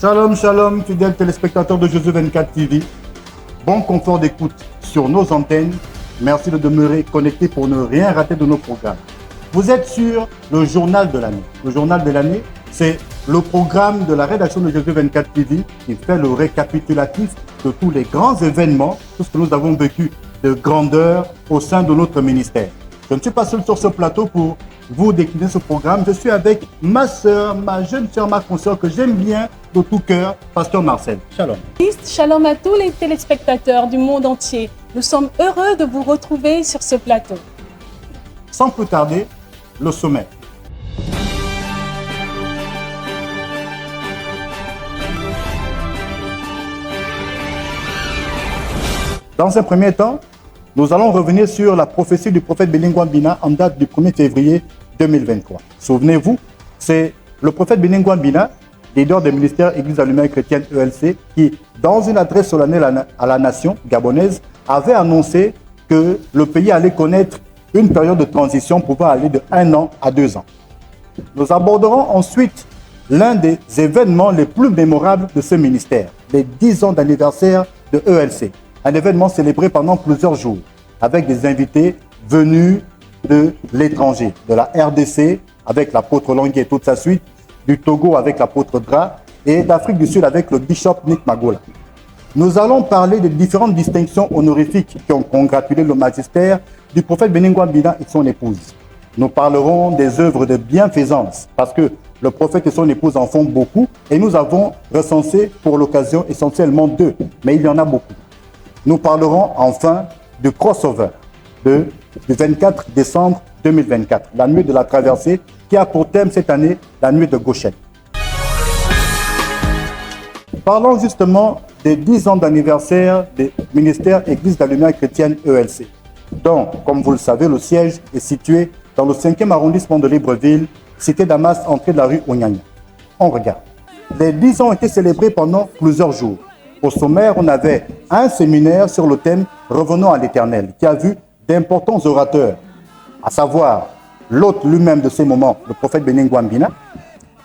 Shalom, shalom, fidèles téléspectateurs de Jésus 24 TV. Bon confort d'écoute sur nos antennes. Merci de demeurer connectés pour ne rien rater de nos programmes. Vous êtes sur le journal de l'année. Le journal de l'année, c'est le programme de la rédaction de Jésus 24 TV qui fait le récapitulatif de tous les grands événements, tout ce que nous avons vécu de grandeur au sein de notre ministère. Je ne suis pas seul sur ce plateau pour vous décliner ce programme. Je suis avec ma sœur, ma jeune sœur, ma consoeur que j'aime bien de tout cœur, Pasteur Marcel. Shalom. Shalom à tous les téléspectateurs du monde entier. Nous sommes heureux de vous retrouver sur ce plateau. Sans plus tarder, le sommet. Dans un premier temps, nous allons revenir sur la prophétie du prophète Béni Gwambina en date du 1er février 2023. Souvenez-vous, c'est le prophète Béni Gwambina, leader des ministères Église allumée chrétienne ELC, qui, dans une adresse solennelle à la nation gabonaise, avait annoncé que le pays allait connaître une période de transition pouvant aller de 1 an à 2 ans. Nous aborderons ensuite l'un des événements les plus mémorables de ce ministère, les 10 ans d'anniversaire de ELC. Un événement célébré pendant plusieurs jours, avec des invités venus de l'étranger, de la RDC, avec l'apôtre Langui et toute sa suite, du Togo avec l'apôtre Dra, et d'Afrique du Sud avec le bishop Nick Magola. Nous allons parler des différentes distinctions honorifiques qui ont congratulé le magistère du prophète Béni Gwambina et son épouse. Nous parlerons des œuvres de bienfaisance, parce que le prophète et son épouse en font beaucoup, et nous avons recensé pour l'occasion essentiellement 2, mais il y en a beaucoup. Nous parlerons enfin du crossover du 24 décembre 2024, la nuit de la traversée, qui a pour thème cette année la nuit de Goshen. Parlons justement des 10 ans d'anniversaire des ministères Église d'Allumée chrétienne ELC, dont, comme vous le savez, le siège est situé dans le 5e arrondissement de Libreville, cité Damas, entrée de la rue Onyanya. On regarde. Les 10 ans ont été célébrés pendant plusieurs jours. Au sommaire, on avait un séminaire sur le thème « Revenons à l'Éternel » qui a vu d'importants orateurs, à savoir l'hôte lui-même de ces moments, le prophète Béni Gwambina,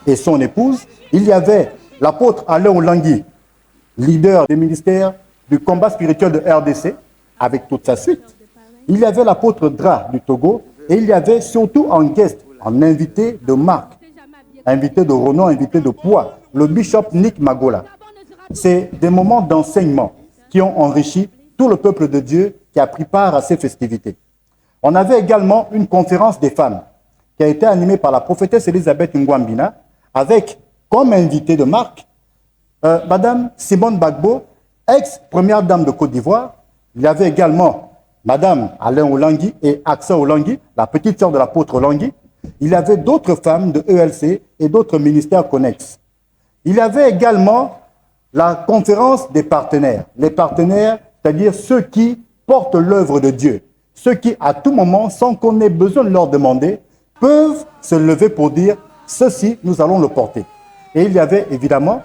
et son épouse. Il y avait l'apôtre Alain Olangui, leader des ministères du combat spirituel de RDC, avec toute sa suite. Il y avait l'apôtre Dra du Togo, et il y avait surtout en guest, en invité de marque, invité de renom, invité de poids, le bishop Nick Magola. C'est des moments d'enseignement qui ont enrichi tout le peuple de Dieu qui a pris part à ces festivités. On avait également une conférence des femmes qui a été animée par la prophétesse Elisabeth Ngwambina avec comme invité de marque Madame Simone Bagbo, ex-première dame de Côte d'Ivoire. Il y avait également Madame Alain Olangui et Aksa Olangui, la petite sœur de l'apôtre Olangui. Il y avait d'autres femmes de ELC et d'autres ministères connexes. Il y avait également la conférence des partenaires. Les partenaires, c'est-à-dire ceux qui portent l'œuvre de Dieu. Ceux qui, à tout moment, sans qu'on ait besoin de leur demander, peuvent se lever pour dire « ceci, nous allons le porter ». Et il y avait évidemment,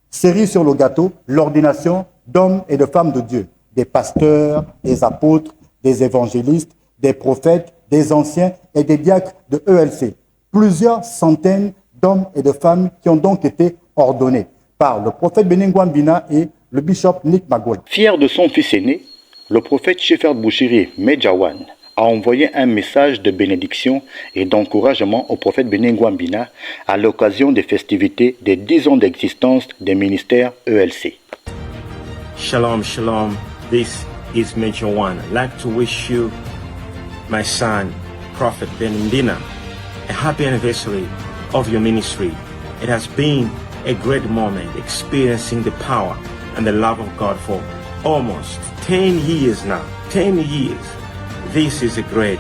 cerise sur le gâteau, l'ordination d'hommes et de femmes de Dieu. Des pasteurs, des apôtres, des évangélistes, des prophètes, des anciens et des diacres de ELC. Plusieurs centaines d'hommes et de femmes qui ont donc été ordonnés par le prophète Béni Gwambina et le bishop Nick Magola. Fier de son fils aîné, le prophète Shepherd Bouchiri Medjawan a envoyé un message de bénédiction et d'encouragement au prophète Béni Gwambina à l'occasion des festivités des 10 ans d'existence des ministères ELC. Shalom, shalom. This is Medjawan. I'd like to wish you, my son, Prophet Benindina, a happy anniversary of your ministry. It has been a great moment experiencing the power and the love of God for almost 10 years now. 10 years. This is a great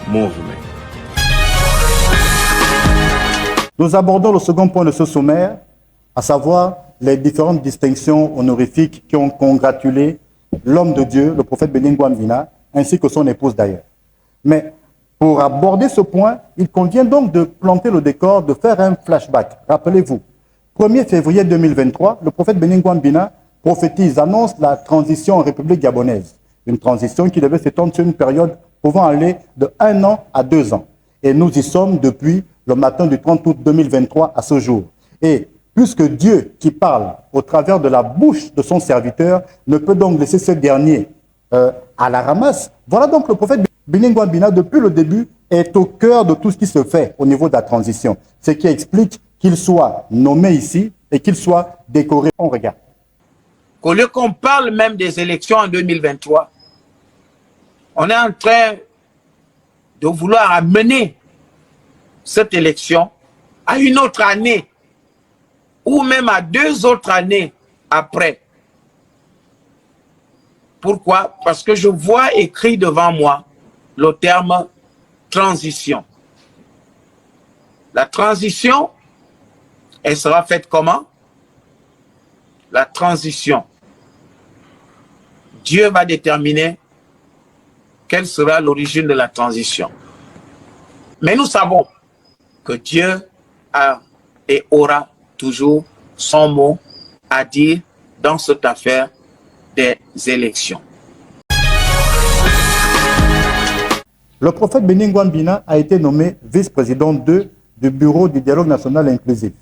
movement. Nous abordons le second point de ce sommaire, à savoir les différentes distinctions honorifiques qui ont congratulé l'homme de Dieu, le prophète Béni Gwambina, ainsi que son épouse d'ailleurs. Mais pour aborder ce point, il convient donc de planter le décor, de faire un flashback. Rappelez-vous, 1er février 2023, le prophète Béni Gwambina prophétise, annonce la transition en République gabonaise. Une transition qui devait s'étendre sur une période pouvant aller de 1 an à 2 ans. Et nous y sommes depuis le matin du 30 août 2023 à ce jour. Et Puisque Dieu qui parle au travers de la bouche de son serviteur ne peut donc laisser ce dernier à la ramasse. Voilà donc le prophète Béni Nguyen-Bina, depuis le début, est au cœur de tout ce qui se fait au niveau de la transition. Ce qui explique qu'il soit nommé ici et qu'il soit décoré. On regarde. Qu'au lieu qu'on parle même des élections en 2023, on est en train de vouloir amener cette élection à une autre année ou même à 2 autres années après. Pourquoi? Parce que je vois écrit devant moi le terme transition. La transition, elle sera faite comment? La transition. Dieu va déterminer quelle sera l'origine de la transition. Mais nous savons que Dieu a et aura toujours son mot à dire dans cette affaire des élections. Le prophète Béni Nguyen-Bina a été nommé vice-président 2 du Bureau du dialogue national inclusif.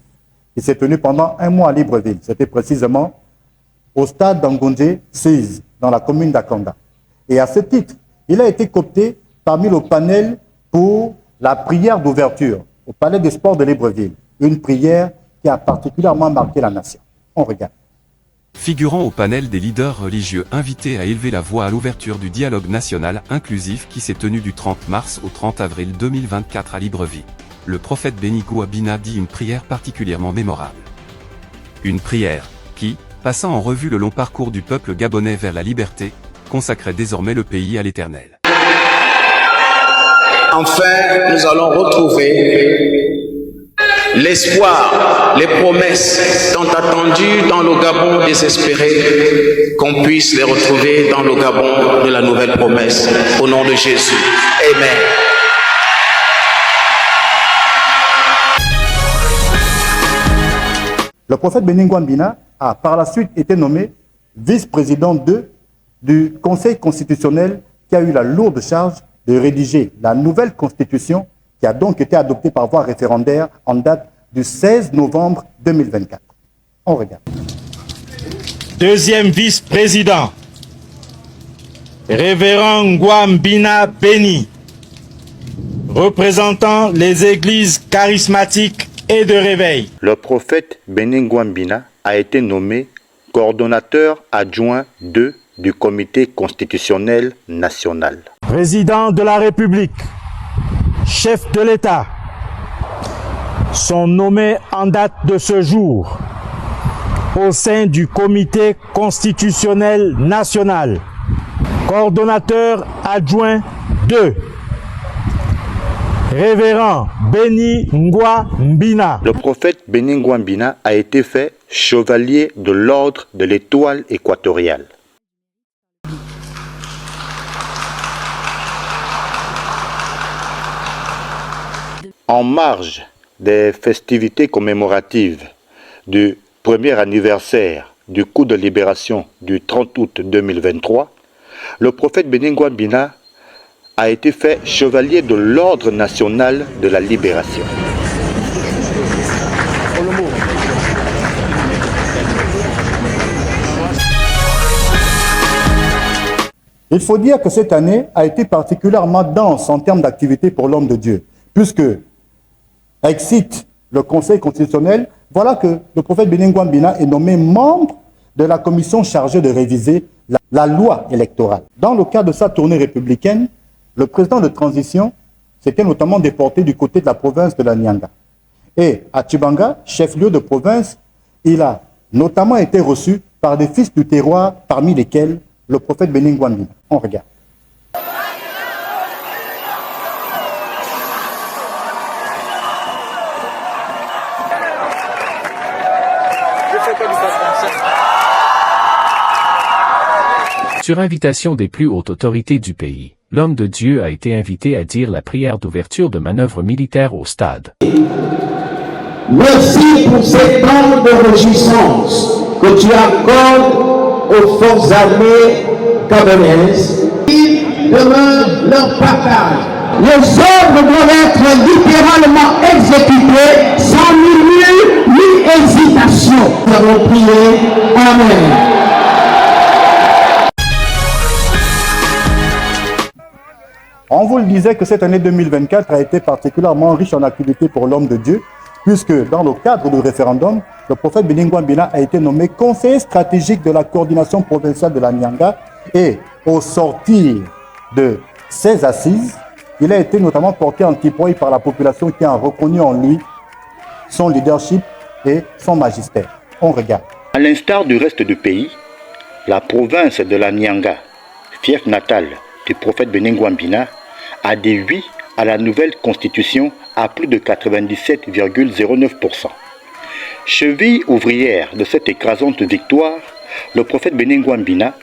Il s'est tenu pendant 1 mois à Libreville. C'était précisément au stade d'Angondje 6, dans la commune d'Akanda. Et à ce titre, il a été coopté parmi le panel pour la prière d'ouverture au Palais des Sports de Libreville. Une prière qui a particulièrement marqué la nation. On regarde. Figurant au panel des leaders religieux invités à élever la voix à l'ouverture du dialogue national inclusif qui s'est tenu du 30 mars au 30 avril 2024 à Libreville, le prophète Béni Nguyen-Bina dit une prière particulièrement mémorable. Une prière qui, passant en revue le long parcours du peuple gabonais vers la liberté, consacrait désormais le pays à l'Éternel. Enfin, nous allons retrouver l'espoir, les promesses tant attendues dans le Gabon désespéré, qu'on puisse les retrouver dans le Gabon de la nouvelle promesse. Au nom de Jésus. Amen. Le prophète Béni Nguyen-Bina a par la suite été nommé vice-président 2 du Conseil constitutionnel qui a eu la lourde charge de rédiger la nouvelle constitution qui a donc été adoptée par voie référendaire en date du 16 novembre 2024. On regarde. Deuxième vice-président, Révérend Nguyen-Bina Béni, représentant les églises charismatiques et de réveil. Le prophète Béni Nguyen-Bina a été nommé coordonnateur adjoint 2 du Comité constitutionnel national. Président de la République, chef de l'État, sont nommés en date de ce jour au sein du Comité constitutionnel national. Coordonnateur adjoint 2, Révérend Béni Nguyen-Bina. Le prophète Béni Nguyen-Bina a été fait chevalier de l'ordre de l'Étoile équatoriale. En marge des festivités commémoratives du premier anniversaire du coup de libération du 30 août 2023, le prophète Béni Nguyen-Bina a été fait chevalier de l'ordre national de la libération. Il faut dire que cette année a été particulièrement dense en termes d'activité pour l'homme de Dieu, puisque excite le Conseil constitutionnel, voilà que le prophète Béni Nguyen-Bina est nommé membre de la commission chargée de réviser la loi électorale. Dans le cadre de sa tournée républicaine, le président de transition s'était notamment déporté du côté de la province de la Nyanga. Et à Tchibanga, chef-lieu de province, il a notamment été reçu par des fils du terroir, parmi lesquels le prophète Béni Nguyen-Bina. On regarde. Sur invitation des plus hautes autorités du pays, l'homme de Dieu a été invité à dire la prière d'ouverture de manœuvres militaires au stade. Merci pour ces temps de réjouissance que tu accordes aux forces armées gabonaises. Ils demeurent leur partage. Les ordres doivent être littéralement exécutés sans murmure ni hésitation. Nous avons prié. Amen. On vous le disait que cette année 2024 a été particulièrement riche en activités pour l'homme de Dieu, puisque dans le cadre du référendum, le prophète Béni Nguambina a été nommé conseiller stratégique de la coordination provinciale de la Nyanga et au sortir de ses assises, il a été notamment porté en tipoï par la population qui a reconnu en lui son leadership et son magistère. On regarde. À l'instar du reste du pays, la province de la Nyanga, fief natal du prophète Béni Nguambina, a dit oui à la nouvelle constitution à plus de 97,09%. Cheville ouvrière de cette écrasante victoire, le prophète Béni Nguambina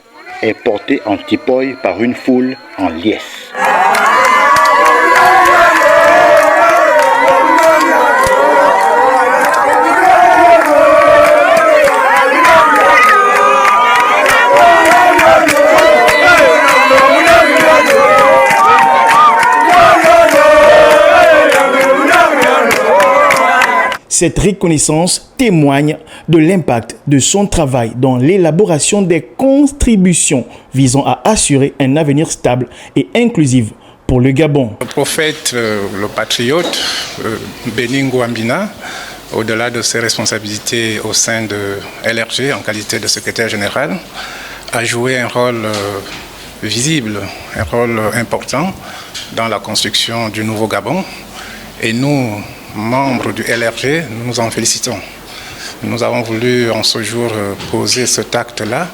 est porté en tipoï par une foule en liesse. Cette reconnaissance témoigne de l'impact de son travail dans l'élaboration des contributions visant à assurer un avenir stable et inclusif pour le Gabon. Le prophète, le patriote, Béni Nguambina, au-delà de ses responsabilités au sein de LRG en qualité de secrétaire général, a joué un rôle visible, un rôle important dans la construction du nouveau Gabon. Et nous, membres du LRG, nous nous en félicitons. Nous avons voulu en ce jour poser cet acte-là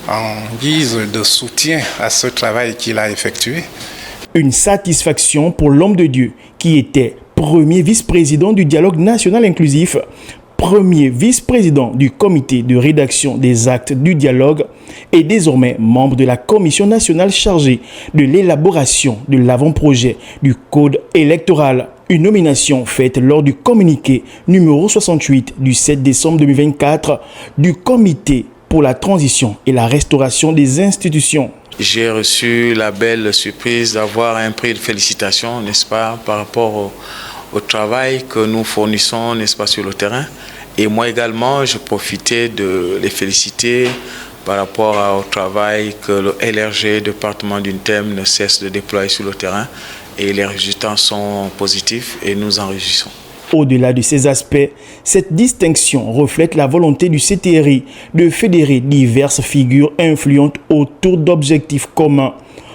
en guise de soutien à ce travail qu'il a effectué. Une satisfaction pour l'homme de Dieu qui était premier vice-président du dialogue national inclusif, premier vice-président du comité de rédaction des actes du dialogue et désormais membre de la commission nationale chargée de l'élaboration de l'avant-projet du code électoral. Une nomination faite lors du communiqué numéro 68 du 7 décembre 2024 du comité pour la transition et la restauration des institutions. J'ai reçu la belle surprise d'avoir un prix de félicitations, n'est-ce pas, par rapport au travail que nous fournissons, n'est-ce pas, sur le terrain. Et moi également, je profitais de les féliciter par rapport au travail que le LRG, département d'UNTEM, ne cesse de déployer sur le terrain. Et les résultats sont positifs et nous en réjouissons. Au-delà de ces aspects, cette distinction reflète la volonté du CTRI de fédérer diverses figures influentes autour d'objectifs communs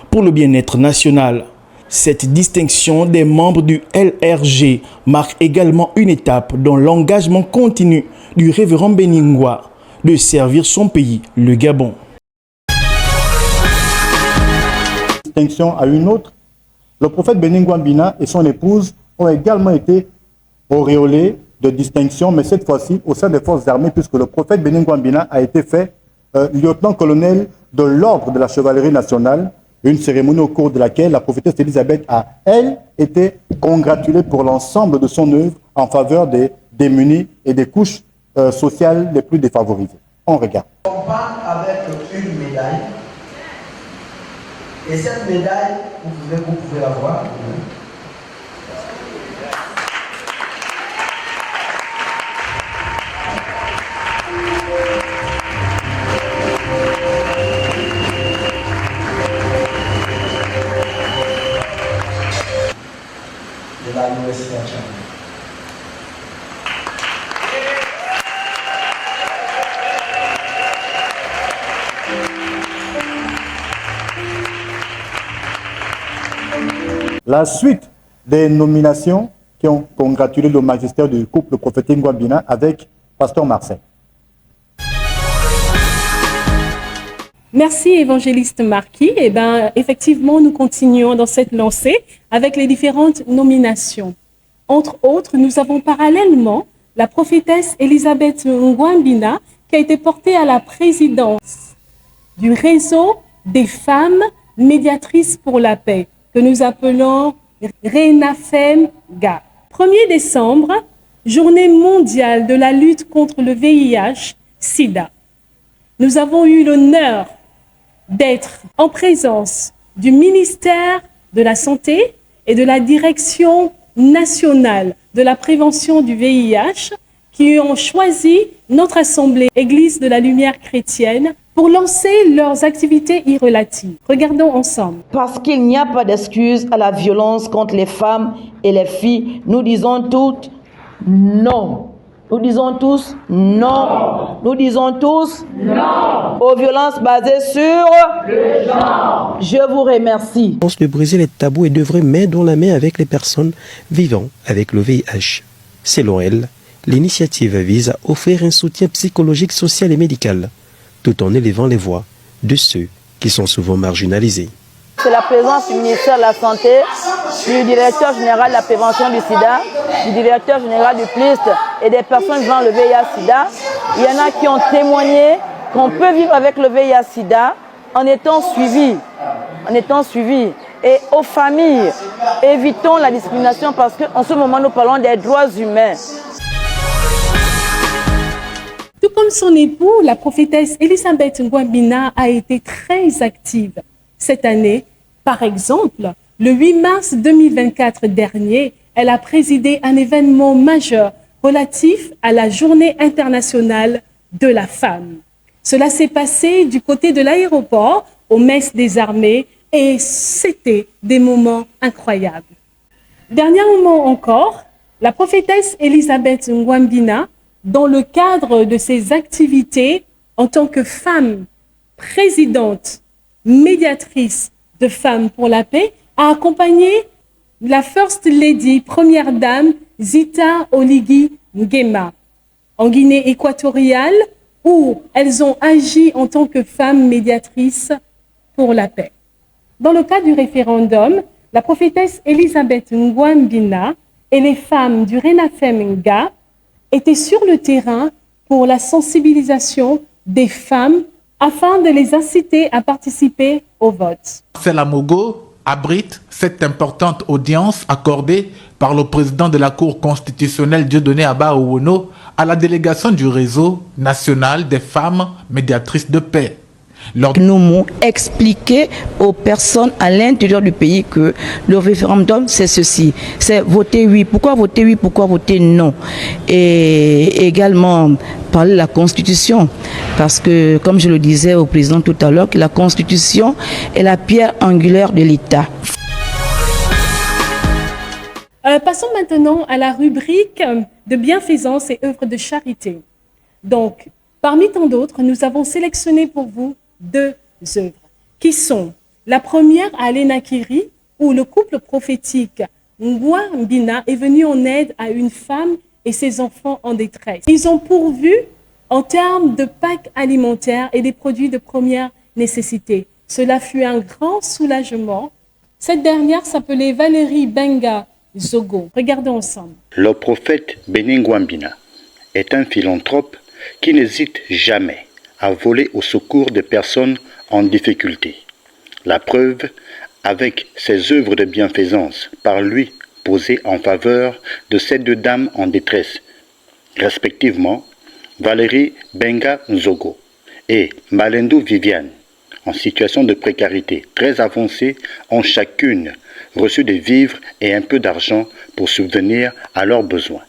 pour le bien-être national. Cette distinction des membres du LRG marque également une étape dans l'engagement continu du révérend Béni Ngua de servir son pays, le Gabon. Distinction à une autre. Le prophète Béni Nguambina et son épouse ont également été auréolés de distinction, mais cette fois-ci au sein des forces armées, puisque le prophète Béni Nguambina a été fait lieutenant-colonel de l'ordre de la chevalerie nationale, une cérémonie au cours de laquelle la prophétesse Élisabeth a, elle, été congratulée pour l'ensemble de son œuvre en faveur des démunis et des couches sociales les plus défavorisées. On regarde. On part avec une médaille. Et cette médaille, vous pouvez la voir. De la Université de Tchad. La suite des nominations qui ont congratulé le magistère du couple prophétique Nguambina avec Pasteur Marcel. Merci évangéliste Marquis. Eh bien, effectivement, nous continuons dans cette lancée avec les différentes nominations. Entre autres, nous avons parallèlement la prophétesse Elisabeth Nguambina qui a été portée à la présidence du réseau des femmes médiatrices pour la paix que nous appelons RENAFEM-GA. 1er décembre, journée mondiale de la lutte contre le VIH-Sida. Nous avons eu l'honneur d'être en présence du ministère de la Santé et de la Direction nationale de la prévention du VIH qui ont choisi notre assemblée Église de la Lumière chrétienne pour lancer leurs activités irrelatives. Regardons ensemble. Parce qu'il n'y a pas d'excuse à la violence contre les femmes et les filles, nous disons toutes non. Nous disons tous non. Nous disons tous non aux violences basées sur le genre. Je vous remercie. Je pense de briser les tabous et d'œuvrer main dans la main avec les personnes vivant avec le VIH. Selon elle, l'initiative vise à offrir un soutien psychologique, social et médical, tout en élevant les voix de ceux qui sont souvent marginalisés. C'est la présence du ministère de la Santé, du directeur général de la prévention du sida, du directeur général du PLIST et des personnes vivant le VIH-Sida. Il y en a qui ont témoigné qu'on peut vivre avec le VIH-Sida en étant suivi. Et aux familles, évitons la discrimination parce qu'en ce moment, nous parlons des droits humains. Tout comme son époux, la prophétesse Elisabeth Ngouambina a été très active cette année. Par exemple, le 8 mars 2024 dernier, elle a présidé un événement majeur relatif à la Journée internationale de la femme. Cela s'est passé du côté de l'aéroport, aux messes des armées, et c'était des moments incroyables. Dernièrement encore, la prophétesse Elisabeth Ngouambina, dans le cadre de ses activités en tant que femme présidente, médiatrice de Femmes pour la paix, a accompagné la First Lady, première dame, Zita Oligui Nguema, en Guinée équatoriale, où elles ont agi en tant que femmes médiatrices pour la paix. Dans le cas du référendum, la prophétesse Elisabeth Ngouambina et les femmes du Renafem-Nga étaient sur le terrain pour la sensibilisation des femmes afin de les inciter à participer au vote. Selamogo abrite cette importante audience accordée par le président de la Cour constitutionnelle Dieudonné Aba Owono à la délégation du réseau national des femmes médiatrices de paix. Nous m'ont expliqué aux personnes à l'intérieur du pays que le référendum, c'est ceci. C'est voter oui. Pourquoi voter oui? Pourquoi voter non? Et également parler de la Constitution. Parce que, comme je le disais au président tout à l'heure, que la Constitution est la pierre angulaire de l'État. Passons maintenant à la rubrique de bienfaisance et œuvres de charité. Donc, parmi tant d'autres, nous avons sélectionné pour vous 2 œuvres, qui sont la première à Lenakiri, où le couple prophétique Ngouambina est venu en aide à une femme et ses enfants en détresse. Ils ont pourvu en termes de packs alimentaires et des produits de première nécessité. Cela fut un grand soulagement. Cette dernière s'appelait Valérie Benga Zogo. Regardons ensemble. Le prophète Béni Ngouambina est un philanthrope qui n'hésite jamais à voler au secours des personnes en difficulté. La preuve avec ses œuvres de bienfaisance par lui posées en faveur de ces 2 dames en détresse, respectivement Valérie Benga Nzogo et Malendo Viviane, en situation de précarité très avancée, ont chacune reçu des vivres et un peu d'argent pour subvenir à leurs besoins.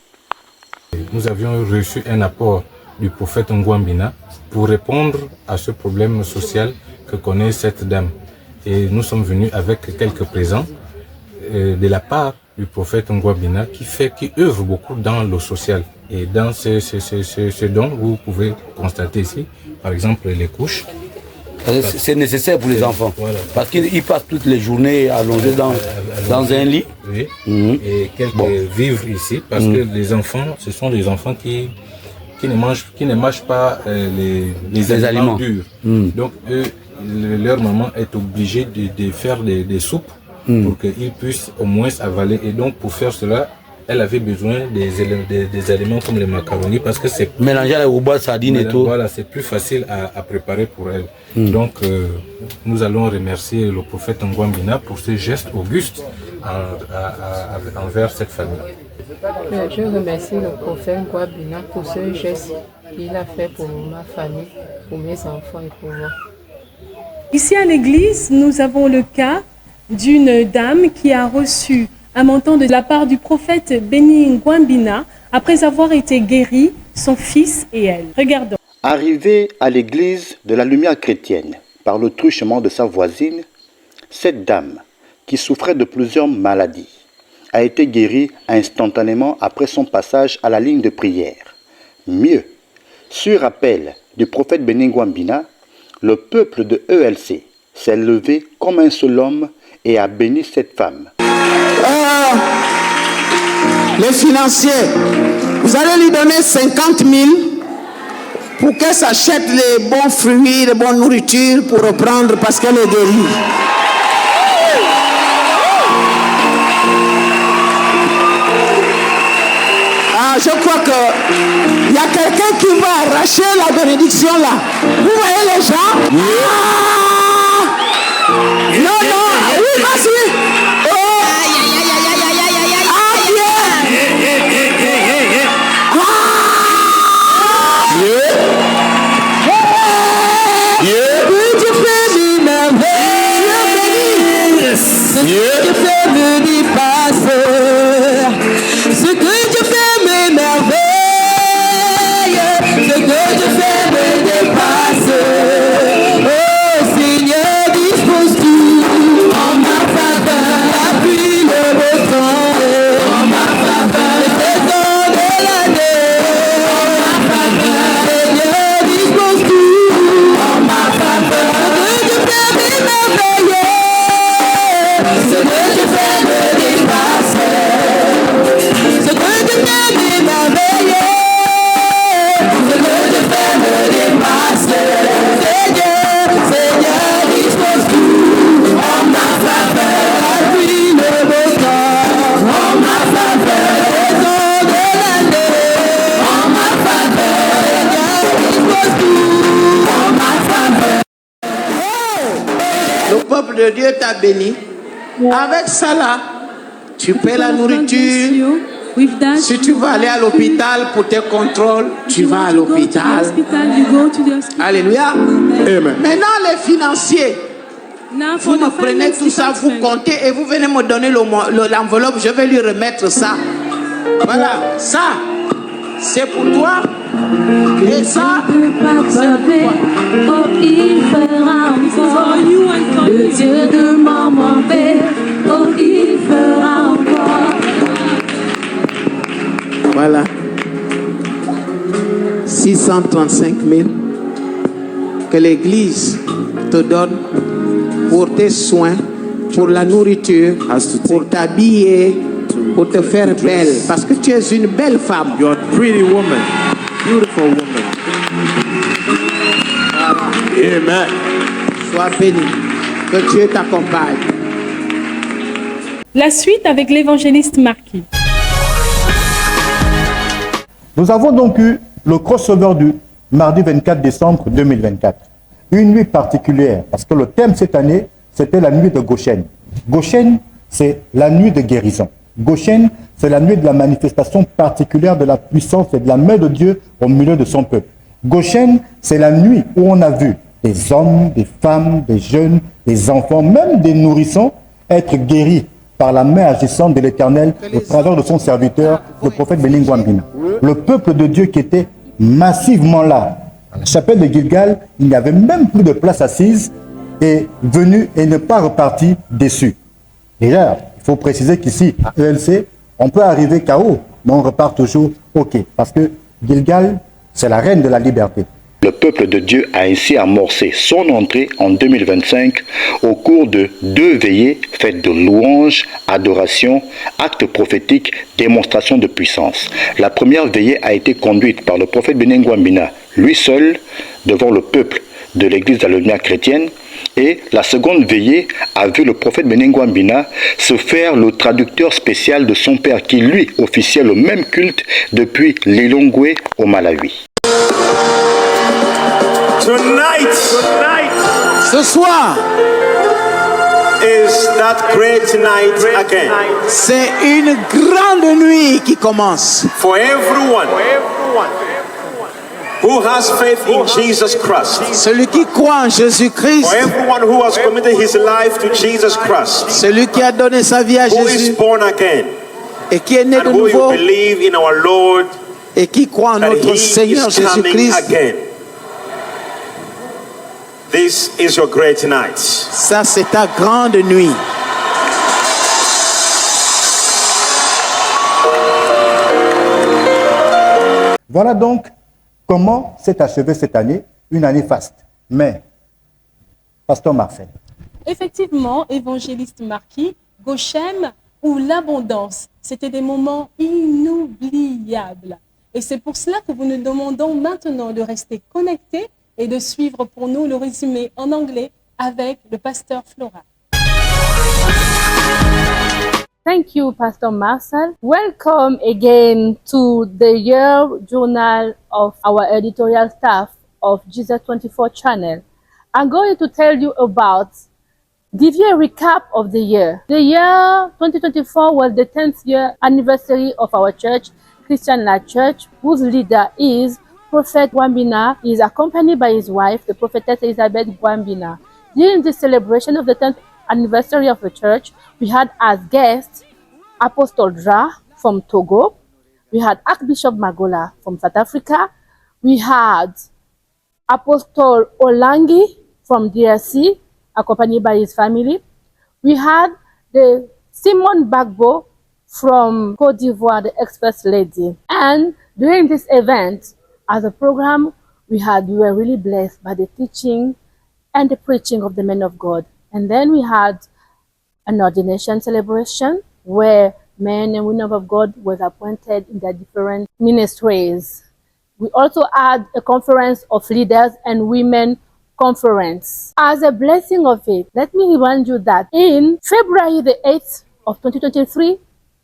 Nous avions reçu un apport du prophète Ngouambina pour répondre à ce problème social que connaît cette dame. Et nous sommes venus avec quelques présents de la part du prophète Ngouambina qui œuvre beaucoup dans le social. Et dans ce dont vous pouvez constater ici, par exemple les couches. C'est nécessaire pour les enfants, voilà. Parce qu'ils passent toutes les journées allongés dans un lit. Oui. Et quelques vivres ici, parce que les enfants, ce sont des enfants qui ne mangent pas les aliments durs. Donc eux, leur maman est obligée de faire des soupes pour qu'ils puissent au moins avaler. Et donc pour faire cela, elle avait besoin des aliments comme les macaronis parce que c'est mélanger les rouba, sardines et tout. Voilà, c'est plus facile à préparer pour elle. Donc nous allons remercier le prophète Ngouambina pour ce geste auguste envers cette famille. Je remercie le prophète Ngouambina pour ce geste qu'il a fait pour ma famille, pour mes enfants et pour moi. Ici à l'église, nous avons le cas d'une dame qui a reçu un montant de la part du prophète Béni Ngouambina après avoir été guérie son fils et elle. Regardons. Arrivée à l'église de la lumière chrétienne par le truchement de sa voisine, cette dame, qui souffrait de plusieurs maladies, a été guérie instantanément après son passage à la ligne de prière. Mieux, sur appel du prophète Beningwambina, le peuple de ELC s'est levé comme un seul homme et a béni cette femme. Les financiers, vous allez lui donner 50 000 pour qu'elle s'achète les bons fruits, les bonnes nourritures pour reprendre parce qu'elle est guérie. Je crois qu'il y a quelqu'un qui va arracher la bénédiction là. Vous voyez les gens? Non, oui, vas-y. De Dieu t'a béni. Avec ça là, tu paies la nourriture. Si tu vas aller à l'hôpital pour tes contrôles, tu vas à l'hôpital. Alléluia. Amen. Maintenant les financiers, vous me prenez tout ça, vous comptez et vous venez me donner l'enveloppe, je vais lui remettre ça. Voilà, ça, c'est pour toi. Et ça, c'est pour toi. Il fera encore. Le Dieu de maman père, oh, il fera encore. Voilà. 635 000 que l'Église te donne pour tes soins, pour la nourriture, pour t'habiller, pour te faire belle. Parce que tu es une belle femme. You are a pretty woman. Beautiful woman. Amen. Sois béni. Que Dieu t'accompagne. La suite avec l'évangéliste Marquis. Nous avons donc eu le crossover du mardi 24 décembre 2024. Une nuit particulière, parce que le thème cette année, c'était la nuit de Goshen. Goshen, c'est la nuit de guérison. Goshen, c'est la nuit de la manifestation particulière de la puissance et de la main de Dieu au milieu de son peuple. Goshen, c'est la nuit où on a vu des hommes, des femmes, des jeunes, des enfants, même des nourrissons, être guéris par la main agissante de l'Éternel au travers de son serviteur, le prophète Beningwambina. Le peuple de Dieu qui était massivement là. À la chapelle de Gilgal, il n'y avait même plus de place assise et venu et ne pas reparti déçu. Déjà, il faut préciser qu'ici, à ELC, on peut arriver KO, mais on repart toujours OK. Parce que Gilgal, c'est la reine de la liberté. Le peuple de Dieu a ainsi amorcé son entrée en 2025 au cours de 2 veillées faites de louanges, adoration, actes prophétiques, démonstrations de puissance. La première veillée a été conduite par le prophète Beningwambina, lui seul, devant le peuple de l'église de la lumière chrétienne. Et la seconde veillée a vu le prophète Beningwambina se faire le traducteur spécial de son père qui lui officiait le même culte depuis Lilongwe au Malawi. Tonight, ce soir, is that great night again. C'est une grande nuit qui commence. For everyone who has faith in Jesus Christ. Celui qui croit en Jésus-Christ. For everyone who has committed his life to Jesus Christ. Celui qui a donné sa vie à Who Jésus. is born again. Et qui est né de and who nouveau. believe in our Lord et qui croient en that notre he Seigneur is coming Jésus-Christ, again. This is your great night. ça c'est ta grande nuit. Voilà donc comment s'est achevée cette année, une année faste. Mais, Pasteur Marcel. Effectivement, évangéliste Marquis, Goshem ou l'abondance, c'était des moments inoubliables. Et c'est pour cela que nous demandons maintenant de rester connectés et de suivre pour nous le résumé en anglais avec le pasteur Flora. Thank you, Pastor Marcel. Welcome again to the year journal of our editorial staff of Jesus 24 channel. I'm going to tell you about, give you a recap of the year. The year 2024 was the 10th year anniversary of our church, Christian La Church, whose leader is Prophet Gwambina. He is accompanied by his wife, the prophetess Elizabeth Gwambina. During the celebration of the 10th anniversary of the church, we had as guests Apostle Dra from Togo, we had Archbishop Magola from South Africa, we had Apostle Olangi from DRC, accompanied by his family, we had the Simone Bagbo from Côte d'Ivoire, the Express Lady. And during this event, as a program, we were really blessed by the teaching and the preaching of the men of God. And then we had an ordination celebration where men and women of God were appointed in their different ministries. We also had a conference of leaders and women conference. As a blessing of it, let me remind you that in February the 8th of 2023,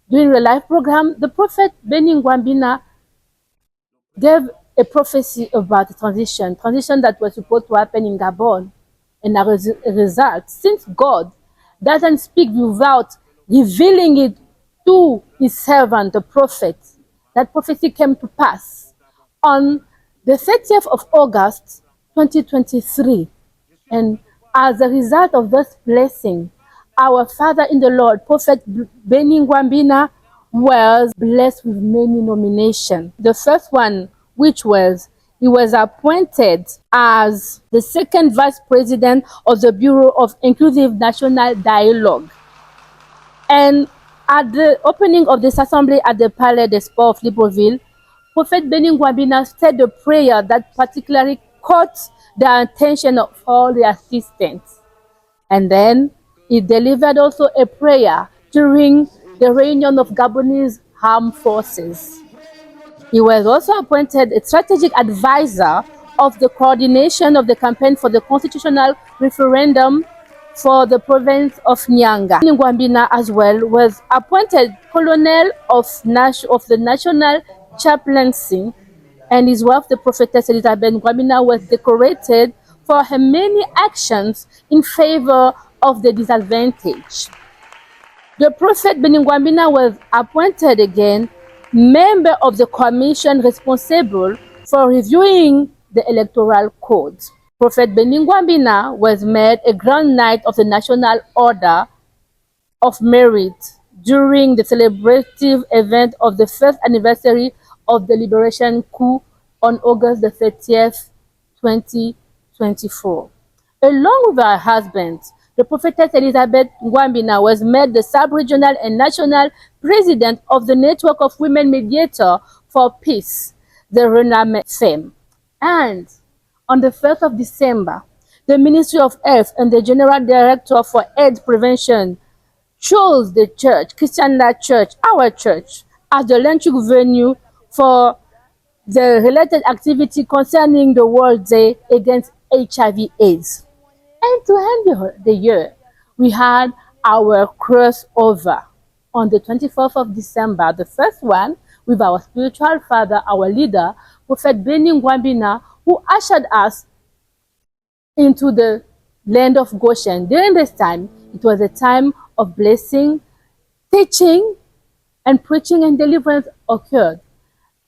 during the live program, the prophet Benny Gwambina gave a prophecy about the transition that was supposed to happen in Gabon. And as a result, since God doesn't speak without revealing it to his servant, the prophet, that prophecy came to pass on the 30th of August, 2023. And as a result of this blessing, our father in the Lord, Prophet Benny Gwambina, was blessed with many nominations. The first one, which was he was appointed as the second vice president of the Bureau of Inclusive National Dialogue. And at the opening of this assembly at the Palais des Sports of Libreville, Prophet Benny Gwambina said a prayer that particularly caught the attention of all the assistants. And then he delivered also a prayer during the reunion of Gabonese armed forces. He was also appointed a strategic advisor of the coordination of the campaign for the constitutional referendum for the province of Nyanga. Gwambina as well was appointed colonel of the national chaplaincy, and his wife, the prophetess Elizabeth Gwambina, was decorated for her many actions in favor of the disadvantaged. The prophet Benny Gwambina was appointed again member of the commission responsible for reviewing the electoral code. Prophet Benny Gwambina was made a Grand Knight of the National Order of Merit during the celebrative event of the first anniversary of the Liberation Coup on August the 30th, 2024. Along with her husband, the prophetess Elizabeth Gwambina was made the sub-regional and national president of the Network of Women Mediators for Peace, the RENAME FEM. And on the 1st of December, the Ministry of Health and the General Director for AIDS Prevention chose the church, Christian La Church, our church, as the launching venue for the related activity concerning the World Day Against HIV/AIDS. And to end the year, we had our crossover on the 24th of December, the first one with our spiritual father, our leader, Prophet Benny Gwambina, who ushered us into the land of Goshen. During this time, it was a time of blessing, teaching, and preaching and deliverance occurred.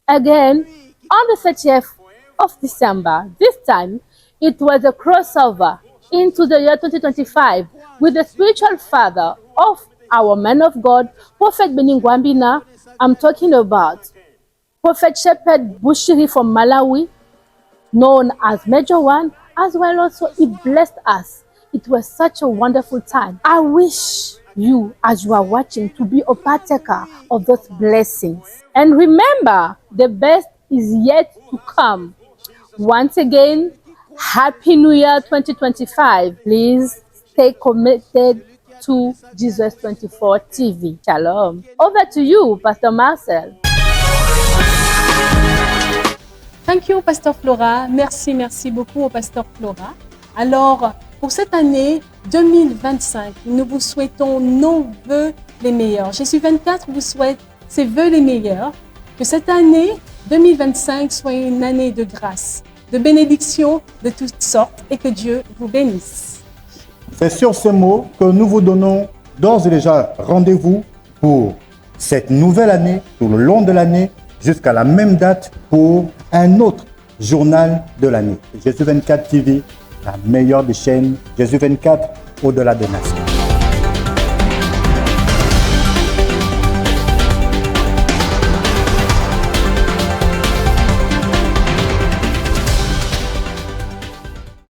Again, on the 30th of December, this time, it was a crossover into the year 2025 with the spiritual father of our man of God, Prophet Benny Gwambina. I'm talking about Prophet Shepherd Bushiri from Malawi, known as Major One, as well also he blessed us. It was such a wonderful time. I wish you, as you are watching, to be a partaker of those blessings. And remember, the best is yet to come. Once again, Happy New Year 2025. Please stay committed to Jesus 24 TV. Shalom. Over to you, Pastor Marcel. Thank you, Pasteur Flora. Merci beaucoup au Pasteur Flora. Alors, pour cette année 2025, nous vous souhaitons nos vœux les meilleurs. Jésus 24 vous souhaite ses vœux les meilleurs. Que cette année 2025 soit une année de grâce, de bénédiction de toutes sortes et que Dieu vous bénisse. C'est sur ces mots que nous vous donnons d'ores et déjà rendez-vous pour cette nouvelle année, tout le long de l'année, jusqu'à la même date pour un autre journal de l'année. Jésus 24 TV, la meilleure des chaînes, Jésus 24 au-delà des nations.